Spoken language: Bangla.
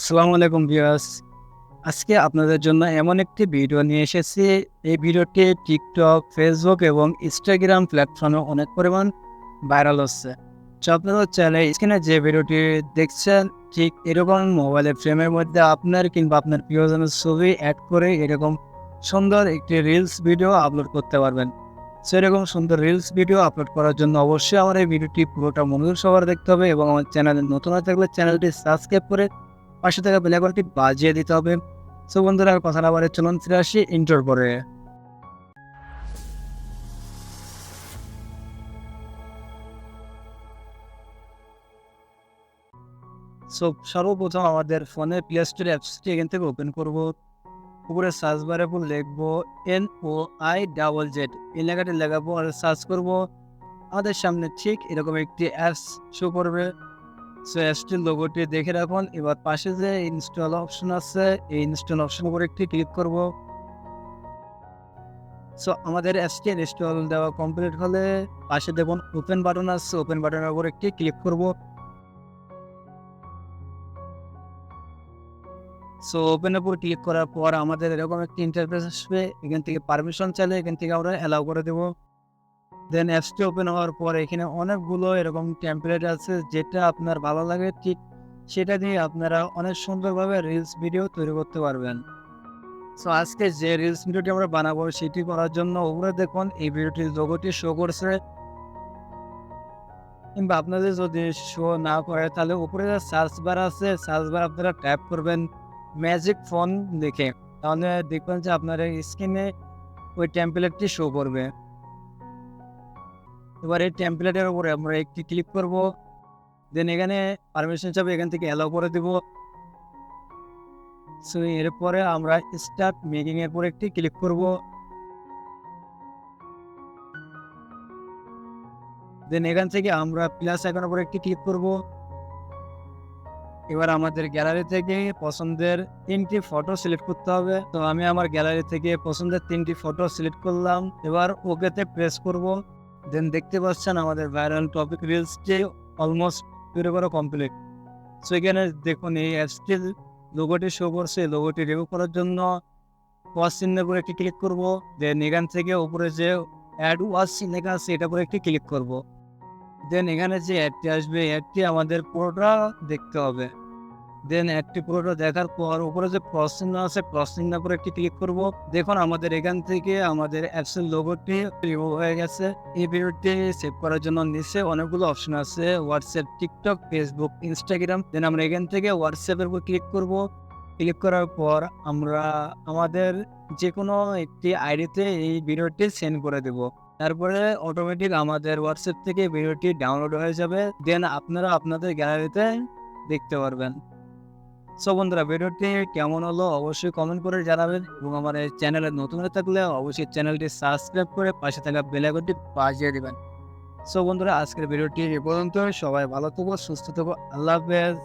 আসসালামু আলাইকুম ভিউয়ার্স। আজকে আপনাদের জন্য এমন একটি ভিডিও নিয়ে এসেছি। এই ভিডিওটি টিকটক, ফেসবুক এবং ইনস্টাগ্রাম প্ল্যাটফর্মে অনেক পরিমাণ ভাইরাল হচ্ছে। তো আপনারা চাইলে স্ক্রিনে যে ভিডিওটি দেখছেন ঠিক এরকম মোবাইলের ফ্রেমের মধ্যে আপনার কিংবা আপনার প্রিয়জনের ছবি অ্যাড করে এরকম সুন্দর একটি রিলস ভিডিও আপলোড করতে পারবেন। সো এরকম সুন্দর রিলস ভিডিও আপলোড করার জন্য অবশ্যই আমার এই ভিডিওটি পুরোটা মনোযোগ সহকারে দেখতে হবে এবং আমার চ্যানেলে নতুন হয়ে থাকলে চ্যানেলটি সাবস্ক্রাইব করে পাশে থাকা বেল আইকনটি বাজিয়ে দিতে হবে। সো বন্ধুরা, আর কথা না বলে চলুন ফিরে আসি ইন্ট্রোর পরে। সো সর্বপ্রথম আমাদের ফোনের প্লে স্টোর অ্যাপসটি এখান থেকে ওপেন করব। উপরে সার্চ বারে লিখবো NOI ZZ, এই লেখাটি লেখাবো আর সার্চ করব। আমাদের সামনে ঠিক এরকম একটি অ্যাপস শো করবে। সো অ্যাপসটির লোগোটি দেখে রাখুন। এবার পাশে যে ইনস্টল অপশন আছে, এই ইনস্টল অপশন উপরে একটি ক্লিক করব। সো আমাদের অ্যাপসটি ইনস্টল দেওয়া কমপ্লিট হলে পাশে দেখুন ওপেন বাটন আছে, ওপেন বাটনের উপর একটি ক্লিক করব। সো ওপেনের উপর ক্লিক করার পর আমাদের এরকম একটি ইন্টারফেস আসবে। এখান থেকে পারমিশন চাইলে এখান থেকে আমরা অ্যালাউ করে দেব। দেন অ্যাপসটি ওপেন হওয়ার পর এখানে অনেকগুলো এরকম টেমপ্লেট আছে, যেটা আপনার ভালো লাগে ঠিক সেটা দিয়ে আপনারা অনেক সুন্দরভাবে রিলস ভিডিও তৈরি করতে পারবেন। সো আজকে যে রিলস ভিডিওটি আমরা বানাবো সেটি করার জন্য উপরে দেখুন এই ভিডিওটির লোগোটি শো করছে, কিংবা আপনাদের যদি শো না করে তাহলে উপরে যে সার্চ বার আছে, সার্চ বার আপনারা ট্যাপ করবেন ম্যাজিক ফোন দেখে, তাহলে দেখবেন যে আপনার স্ক্রিনে ওই টেমপ্লেটটি শো করবে। এবার এই টেমপ্লেটের উপরে আমরা একটি ক্লিক করব। দেন এখানে পারমিশন হিসাবে এখান থেকে অ্যালাউ করে দেব। সো এরপরে আমরা স্টার্ট মেকিং এর উপর একটি ক্লিক করব। দেন এখান থেকে আমরা প্লাস আইকনের উপর একটি ক্লিক করব। এবার আমাদের গ্যালারি থেকে পছন্দের 3টি ফটো সিলেক্ট করতে হবে। তো আমি আমার গ্যালারি থেকে পছন্দের 3টি ফটো সিলেক্ট করলাম। এবার ওকেতে প্রেস করব। দেন দেখতে পাচ্ছেন আমাদের ভাইরাল টপিক রিলসটি অলমোস্ট তৈরি করা কমপ্লিট। সো এখানে দেখুন এই অ্যাপসটির লোগোটি শো করছে। লোগোটি রিমুভ করার জন্য ওয়াচ চিহ্নের উপর একটি ক্লিক করব। দেন এখান থেকে উপরে যে অ্যাড ওয়াচ লেখা আছে এটা উপরে একটি ক্লিক করব। দেন এখানে যে অ্যাডটি আসবে অ্যাডটি আমাদের পুরোটা দেখতে হবে। দেন অ্যাডটি পুরোটা দেখার পর উপরে যে ক্রস চিহ্ন আছে, ক্রস চিহ্নের উপর একটি ক্লিক করব। দেখুন আমাদের এখান থেকে আমাদের অ্যাপসের লোগোটি রিমুভ হয়ে গেছে। এই ভিডিওটি সেভ করার জন্য নিচে অনেকগুলো অপশন আছে, হোয়াটসঅ্যাপ, টিকটক, ফেসবুক, ইনস্টাগ্রাম। দেন আমরা এখান থেকে হোয়াটসঅ্যাপের উপর ক্লিক করব। ক্লিক করার পর আমরা আমাদের যে কোনো একটি আইডিতে এই ভিডিওটি সেন্ড করে দেব। তারপরে অটোমেটিক আমাদের হোয়াটসঅ্যাপ থেকে ভিডিওটি ডাউনলোড হয়ে যাবে। দেন আপনারা আপনাদের গ্যালারিতে দেখতে পারবেন। সো বন্ধুরা, ভিডিওটি কেমন হলো অবশ্যই কমেন্ট করে জানাবেন এবং আমার এই চ্যানেলে নতুন হয়ে থাকলে অবশ্যই চ্যানেলটি সাবস্ক্রাইব করে পাশে থাকা বেল আইকনটি বাজিয়ে দিবেন। সো বন্ধুরা, আজকের ভিডিওটি এ পর্যন্ত। সবাই ভালো থাকো, সুস্থ থাকো, আল্লাহ হাফেজ।